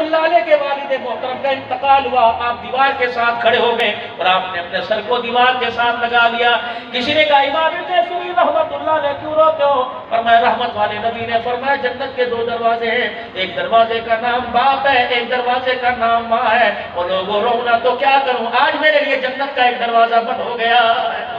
اللہ علیہ کے والد محترم کا انتقال ہوا، آپ دیوار کے ساتھ کھڑے ہو گئے اور آپ نے اپنے سر کو دیوار کے ساتھ لگا لیا۔ کسی نے کہا امام ابن سیرین رحمت اللہ علیہ کیوں روتے ہو؟ فرمایا رحمت والے نبی نے فرمایا جنت کے 2 دروازے ہیں، ایک دروازے کا نام باپ ہے، ایک دروازے کا نام ماں ہے، اور لوگوں رونا تو کیا کروں، آج میرے لیے جنت کا ایک دروازہ بند ہو گیا ہے۔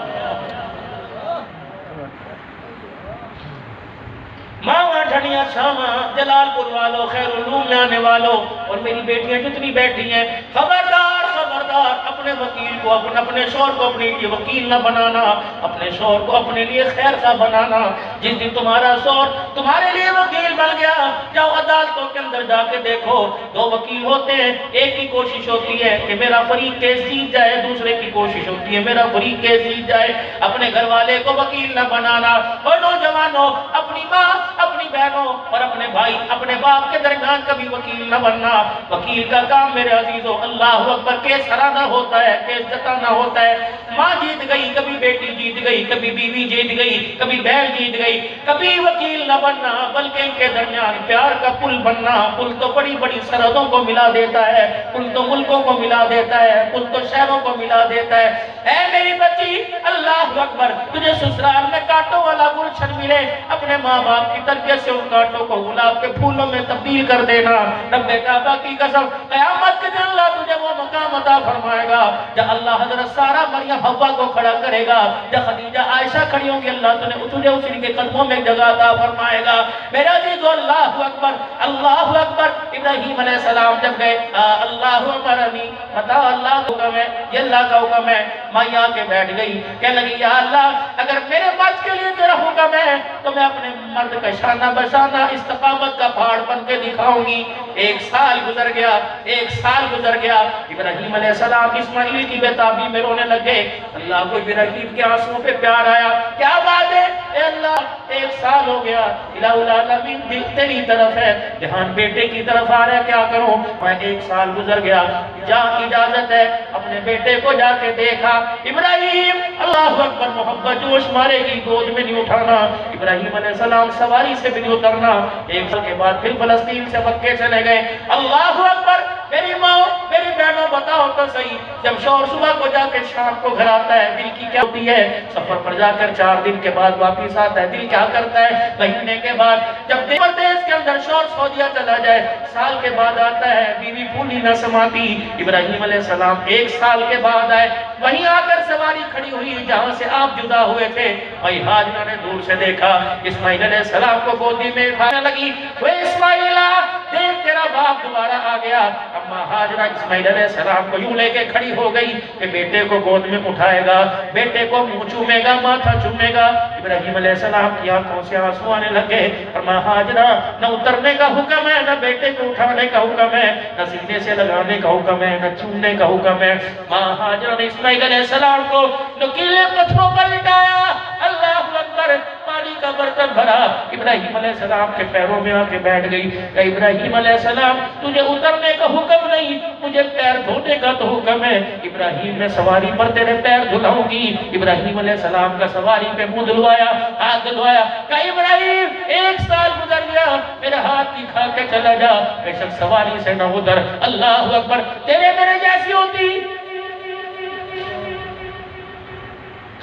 ماں ڈھنیا شاماں جلال پور والوں خیر علوم میں آنے والوں اور میری بیٹیاں جتنی بیٹھی ہیں، خبردار خبردار اپنے وکیل کو اپنے شوہر کو اپنے لیے وکیل نہ بنانا، اپنے شوہر کو اپنے لیے خیر کا بنانا۔ جس دن تمہارا شوہر تمہارے لیے وکیل بن گیا، جاؤ عدالتوں کے اندر جا کے دیکھو، 2 وکیل ہوتے ہیں، ایک کی کوشش ہوتی ہے کہ میرا فریق کیس جیت جائے، دوسرے کی کوشش ہوتی ہے میرا فریق کیس جیت جائے۔ اپنے گھر والے کو وکیل نہ بنانا۔ اور نوجوانوں، اپنی ماں اپنی بہنوں اور اپنے بھائی اپنے باپ کے درمیان کبھی وکیل نہ بننا۔ وکیل کا کام میرے عزیزوں اللہ اکبر کیس ہرانا ہوتا ہے، کیس جتانا ہوتا ہے۔ ماں جیت گئی، کبھی بیٹی جیت گئی، کبھی بیوی جیت گئی، کبھی بہن جیت گئی۔ کبھی وکیل نہ بننا بلکہ ان کے درمیان پیار کا پل بننا۔ پل تو بڑی بڑی سرحدوں کو ملا دیتا ہے، پل تو ملکوں کو ملا دیتا ہے، پل تو شہروں کو ملا دیتا ہے۔ اے میری بچی اللہ اکبر، تجھے سسرال میں کانٹوں والا گلشن ملے، اپنے ماں باپ کی تربیت سے ان کانٹوں کو گلاب کے پھولوں میں تبدیل کر دینا۔ رب کعبہ کی قسم قیامت کے دن اللہ تجھے وہ مقام عطا فرمائے گا جب اللہ حضرت سارہ مریم حوا کو کھڑا کرے گا، جب خدیجہ عائشہ کھڑی ہوں گی، اللہ تجھے اسی کے قدموں میں جگہ عطا فرمائے گا۔ میرے عزیزو اللہ اکبر اللہ اکبر۔ ابراہیم علیہ السلام جب گئے اللہ امرنی بتا اللہ کا حکم ہے، یہ اللہ کا حکم ہے۔ ماں آ کے بیٹھ گئی، کہنے لگی یا اللہ اگر میرے مرد کے لیے تیرا حکم ہے تو میں اپنے مرد کا شانہ بشانہ استقامت کا پہاڑ بن کے دکھاؤں گی۔ 1 سال گزر گیا، 1 سال گزر گیا۔ ابراہیم علیہ السلام اسماعیل کی بے میں رونے لگے۔ اللہ کو ابراہیم کے آنسوں پہ پیار آیا، کیا بات ہے اے اللہ 1 سال ہو گیا، الہ العالمین دل تیری طرف ہے، جہان بیٹے کی طرف آ رہا ہے، کیا کروں؟ میں 1 سال گزر گیا، جا اجازت ہے اپنے بیٹے کو جا کے دیکھا۔ ابراہیم اللہ اکبر محبت جوش مارے گی، گود میں نہیں اٹھانا، ابراہیم علیہ السلام سواری سے بھی نہیں اترنا۔ 1 سال کے بعد پھر فلسطین سے مکے چلے گئے۔ اللہ اکبر، میری ماں میری بہنوں بتاؤ تو صحیح، جب شوہر صبح کو جا کے شام کو گھر آتا ہے دل کی کیا ہوتی ہے؟ سفر پر جا کر 4 دن کے بعد واپس آتا ہے، دل کیا کرتا ہے؟ مہینے کے بعد جب دیس کے اندر شوہر سعودیہ چلا جائے، سال کے بعد آتا ہے، بیوی پھولی نہ سماتی۔ ابراہیم علیہ السلام 1 سال کے بعد آئے، وہیں آ کر سواری کھڑی ہوئی جہاں سے آپ جدا ہوئے تھے۔ بھائی ہاجرہ نے دور سے دیکھا، اسماعیل علیہ السلام کو گودی میں اٹھانے لگی، وہ اسماعیلہ دیکھ تیرا باپ دوبارہ آ گیا۔ اما ہاجرہ اسماعیل علیہ السلام کو یوں لے کے کھڑی ہو گئی کہ بیٹے کو گود میں اٹھائے گا، بیٹے کو منہ چومے گا، ماتھا چومے گا۔ ابراہیم علیہ السلام کی آنکھوں سے آنسو آنے لگے۔ اما ہاجرہ نہ اترنے کا حکم ہے، نہ بیٹے کو اٹھانے کا حکم ہے، نہ سینے سے لگانے کا حکم ہے، نہ چومنے کا حکم ہے۔ ماں ہاجرہ نے اسماعیل علیہ السلام کو نکیلے پتھروں پر لٹایا، اللہ اکبر، پانی کا برتن بھرا، ابراہیم علیہ السلام کے پیروں میں آ کے بیٹھ گئی کہ ابراہیم علیہ السلام تجھے اترنے کا حکم نہیں، مجھے پیر دھونے کا تو حکم ہے۔ ابراہیم میں سواری پر تیرے پیر دھلاؤں گی۔ ابراہیم علیہ السلام کا سواری پہ منہ دھلوایا، ہاتھ دھلوایا، کہ ابراہیم 1 سال گزر گیا، میرے ہاتھ کی کھا کے چلا جا، بے شک سواری سے نہ اتر۔ اللہ اکبر، تیرے میرے جیسی ہوتی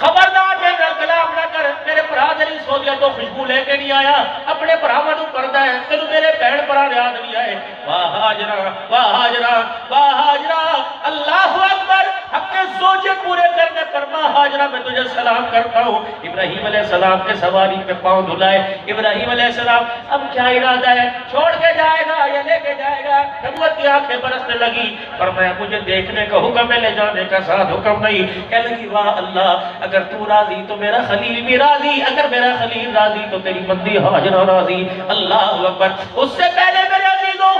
خبردار میرے کلام نہ کر، میرے برادری سعودیہ تو خوشبو لے کے نہیں آیا، اپنے برامدوں کرتا ہے، تینوں میرے بہن پر یاد نہیں آئے۔ واہ ہاجرہ واہ ہاجرہ واہ ہاجرہ، اللہ اکبر، حق کے زوجے پورے کرنے پر ماں ہاجرہ میں تجھے سلام کرتا ہوں۔ ابراہیم علیہ السلام کے سواری پہ پاؤں دھلائے۔ ابراہیم علیہ السلام اب کیا ارادہ ہے؟ چھوڑ کے جائے گا یا لے کے جائے گا؟ نبوت کی آنکھیں برسنے لگی، فرمایا مجھے دیکھنے کا حکم ہے، لے جانے کا ساتھ حکم نہیں۔ کہنے لگی واہ اللہ، اگر تو راضی تو میرا خلیل بھی راضی، اگر میرا خلیل راضی تو تیری بندی ہاجرہ راضی۔ اللہ اکبر، اس سے پہلے میرے عزیزوں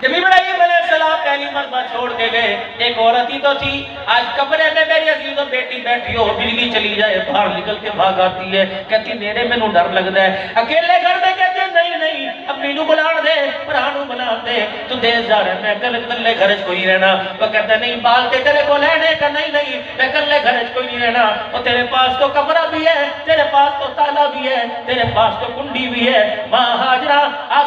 جب ابراہیم علیہ السلام پہلی مرتبہ چھوڑ کے گئے، ایک عورت ہی تو تھی، آج کمرے میں میری عزیزوں بیٹی بیٹھی ہو، بجلی چلی جائے باہر نکل کے بھاگ آتی ہے، کہتی میرے میں نو ڈر لگتا ہے۔ اکیلے گھر میں کہتے ہیں نہیں نہیں اپنی نو بلا دے، پرانو بلا دے، تو دیس جا رہے میں کلے گھر کوئی رہنا۔ وہ کہتا ہے نہیں بال تے تیرے کو لینے کا، نہیں نہیں میں کلے گھر کوئی نہیں رہنا، اور تیرے پاس تو کمرہ بھی ہے، تیرے پاس تو تالا بھی ہے، تیرے پاس تو کنڈی بھی ہے۔ ماں ہاجرہ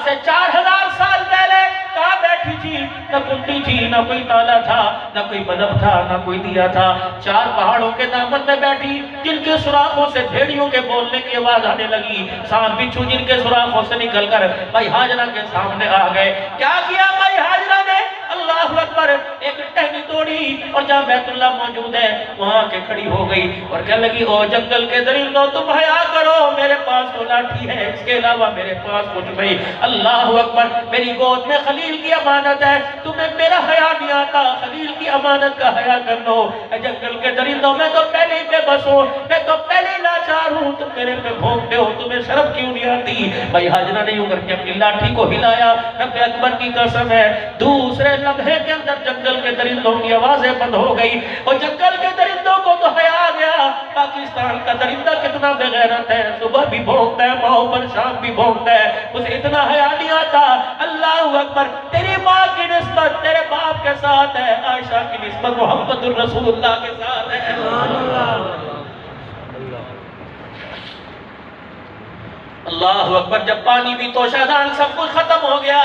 سے 4000 سال پہلے کہاں بیٹھی تھی؟ نہ کنڈی تھی، نہ کوئی تالا تھا، نہ کوئی بلب تھا، نہ کوئی دیا تھا، 4 پہاڑوں کے دامن میں بیٹھی جن کے سوراخوں سے بھیڑیوں کے بولنے کی آواز آنے لگی، سانپ بچھو جن کے سوراخوں سے نکل کر مائی ہاجرہ کے سامنے آ گئے۔ کیا کیا مائی ہاجرہ نے؟ اللہ اکبر، ایک ٹہنی توڑی اور جہاں بیت اللہ موجود ہے وہاں کے کھڑی ہو گئی اور کہنے لگی او جنگل کے درندوں تم حیا کرو، میرے پاس تو لاٹھی ہے، اس کے علاوہ میرے پاس کچھ نہیں۔ اللہ اکبر، میری گود میں خلیل کی امانت ہے، تمہیں میرا حیا نہیں آتا، خلیل کی امانت کا حیا کر لو۔ اے جنگل کے درندوں میں تو پہلے ہی بے بس ہوں، میں تو پہلے ہی لاچار ہوں، تم میرے پہ بھونکتے ہو، تمہیں شرم کیوں نہیں آتی؟ بھائی ہاجرہ نے یوں کر کے اپنی لاٹھی کو ہلایا، رب اکبر کی قسم ہے دوسرے لمحے کے اندر جنگل کے درندوں کی آوازیں بند ہو گئی اور جنگل کے درندوں کو تو حیا آ گیا۔ پاکستان کا درندہ کتنا بے غیرت ہے، صبح بھی بھونکتا ہے، ماؤں پر شام بھی بھونکتا ہے، اسے اتنا حیا نہیں آتا۔ اللہ اکبر، تیری ماں کی نسبت تیرے باپ کے ساتھ ہے، عائشہ کی نسبت محمد الرسول اللہ کے ساتھ ہے۔ اللہ اکبر، جب پانی بھی تو شادان سب کچھ ختم ہو گیا،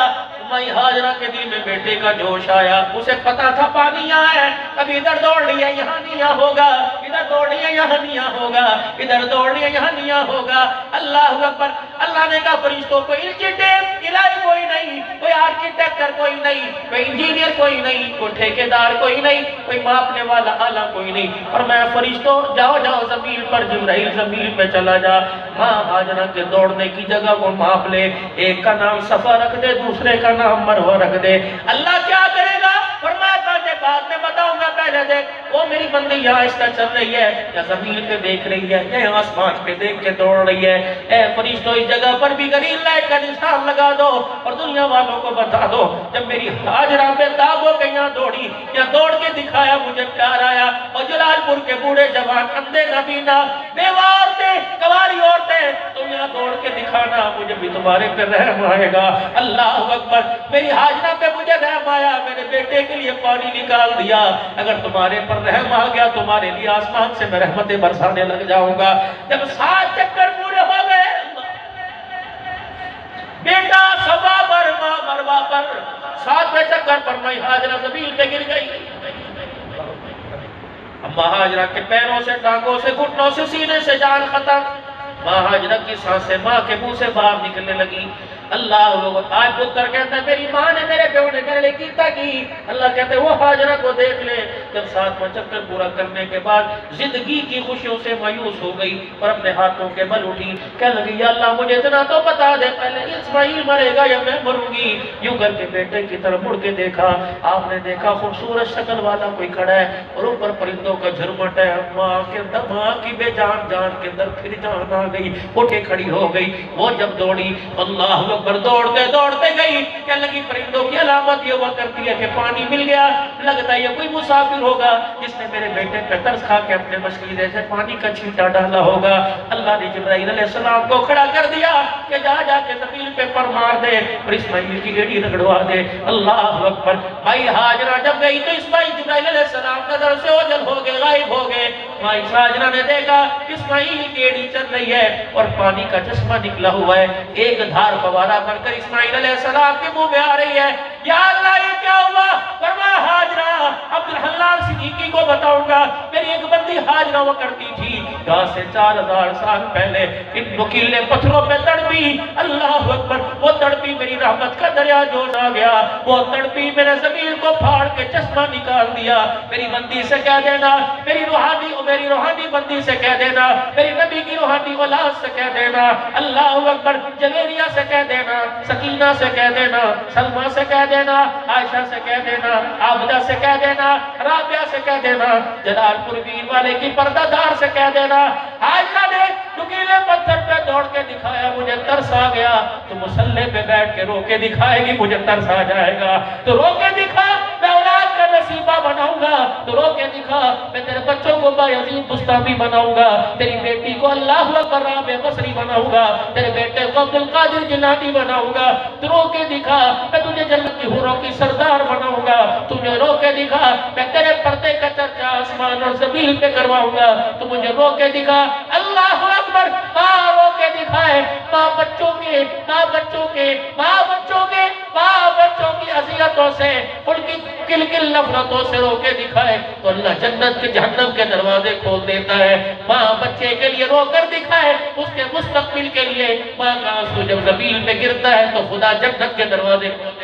مائی ہاجرہ کے دل میں بیٹے کا جوش آیا، اسے پتا تھا پانی یہاں ہے، کبھی ادھر دوڑ لیا یہاں نہیں ہوگا، ادھر دوڑ لیا یہاں نہیں ہوگا، ادھر دوڑ لیا یہاں نہیں ہوگا۔ اللہ اکبر، اللہ نے کہا فرشتوں کو انجینئر الہی کوئی نہیں، کوئی آرکیٹیکٹر کوئی نہیں، کوئی انجینئر کوئی نہیں، کوئی ٹھیکیدار کوئی نہیں، کوئی ماپنے والا آلہ کوئی نہیں، اور میں فرشتوں جاؤ جاؤ زمین پر، جبرائیل زمین پہ چلا جا، ماں ہاجرہ کے دوڑنے کی جگہ کو ماپ لے، ایک کا نام صفا رکھ دے، دوسرے کا نام مروہ رکھ دے۔ اللہ کیا کرے گا؟ فرمایا تھا بعد میں بتاؤں گا، پہلے دیکھ وہ میری بندی یہاں آہستہ چل رہی ہے یا زمین پہ دیکھ رہی ہے یا آسمان پہ دیکھ کے دوڑ رہی ہے۔ اے فرشتوں اس جگہ پر بھی گرین لائٹ کا نشان لگا دو اور دنیا والوں کو بتا دو جب میری ہاجرہ پہ داغ ہو کے یہاں دوڑی یا دوڑ کے دکھایا مجھے پیار آیا، اور جلال پور کے بوڑھے جوان اندھے نبینا بیوہ عورتیں کواری عورتیں تم یہاں دوڑ کے دکھانا، مجھے بھی تمہارے پہ رحم آئے گا۔ اللہ اکبر، میری ہاجرہ پہ مجھے رحم آیا، میرے بیٹے کے لیے پانی نکال دیا، اگر تمہارے پر رحم آ گیا تمہارے لیے آسمان سے میں رحمتیں برسانے لگ جاؤں گا۔ جب 7 چکر پورے ہو گئے، بیٹا صفا پر ماں مروہ پر، 7ویں چکر پر مائی ہاجرہ زمین پہ گر گئی۔ ماں ہاجرہ کے پیروں سے، ٹانگوں سے، گھٹنوں سے، سینے سے جان ختم، ماں ہاجرہ کی سانسیں ماں کے منہ سے باہر نکلنے لگی۔ اللہ آج پتر کہتا ہے میری ماں نے میرے بیٹے نے میرے لیے کیتا کی، اللہ کہتے ہیں وہ ہاجرہ کو دیکھ لے، جب 7واں چکر پورا کرنے کے بعد زندگی کی خوشیوں سے مایوس ہو گئی اور اپنے ہاتھوں کے بل اٹھی، کہنے لگی یا اللہ مجھے اتنا تو بتا دے پہلے اسماعیل مرے گا یا میں مروں گی۔ یوں کر کے بیٹے کی طرف مڑ کے دیکھا، آپ نے دیکھا خوبصورت شکل والا کوئی کھڑا ہے اور اوپر پرندوں کا جھرمٹ ہے، ماں کے اندر ماں کی بے جان جان کے اندر پھر جان آ گئی، اٹھے کھڑی ہو گئی۔ وہ جب دوڑی اللہ اکبر، دوڑتے دوڑتے گئی، کہنے لگی پرندوں کی علامت یہ ہوا کرتی ہے کہ پانی مل گیا، لگتا ہے یہ کوئی مسافر ہوگا جس نے میرے بیٹے پہ ترس کھا کے اپنے مشکیلے سے پانی کا چھینٹا ڈالا ہوگا۔ اللہ نے جبرائیل علیہ السلام کو کھڑا کر دیا کہ جا جا کے زمین پہ پر مار دے اور اسماعیل کی ایڑی رگڑوا دے۔ اللہ اکبر، بھائی ہاجرہ جب گئی تو اسماعیل جبرائیل علیہ السلام نظر سے اوجھل ہو گئے، غائب ہو گئے۔ مائی ہاجرہ نے دیکھا اسماعیل کی ایڑی چل رہی ہے اور پانی کا چشمہ نکلا ہوا ہے، ایک دھار فوارہ بن کر اسماعیل علیہ السلام کے منہ میں آ رہی ہے۔ یا اللہ یہ کیا ہوا؟ فرمایا ہاجرہ عبدالحلال صدیقی کو بتاؤں گا، میری ایک بندی ہاجرہ وہ کرتی تھی یہاں سے 4000 سال پہلے ان نکیلے پتھروں پہ تڑپی، اللہ اکبر، وہ تڑپی میری رحمت کا دریا جوش آ گیا، وہ تڑپی میرے زمین کو پھاڑ کے چشمہ نکال دیا۔ میری بندی سے کہہ دینا، میری روحانی بندی سے کہہ دینا، میری نبی کی روحانی اولاد سے کہہ دینا، اللہ اکبر، جویریہ سے کہہ دینا، سکینہ سے کہہ دینا، سلمہ سے کہہ دینا، عائشہ سے کہہ دینا، عابدہ سے کہہ دینا، رابعہ سے کہہ دینا، جلال پور ویر والے کی پردہ دار سے کہہ دینا، ہاجرہ نے نکیلے پتھر پہ دوڑ کے دکھایا، مجھے ترس آ گیا، تو مسلح پہ بیٹھ کے رو کے دکھائے گی، مجھے ترس آ جائے گا، تو رو کے دکھا، میں اولاد کا نصیبہ بناؤں گا تو رو کے دکھا میں تیرے بچوں کو بایزید بستامی بناؤں گا تیری بیٹی کو اللہ اکبر رابع بصری بناؤں گا تیرے بیٹے کو عبدالقادر جنانی بناؤں گا تو رو کے دکھا میں تجھے جنت کی حوروں کی سردار بناؤں گا تجھے رو کے دکھا میں تیرے پردے کا چرچا آسمان اور زمین پہ کرواؤں گا تو مجھے رو کے دکھا اللہ اکبر ماں رو کے دکھائے ماں بچوں کی اذیتوں سے ان کی کل کل نفرتوں سے رو کے دکھائے تو اللہ جنت کے جہنم کے دروازے کھول دیتا ہے ماں بچے کے لیے رو کر دکھائے اس کے مستقبل کے لیے ماں کا آنسو جب زمین پہ گرتا ہے تو خدا جنت کے دروازے کھول دیتا ہے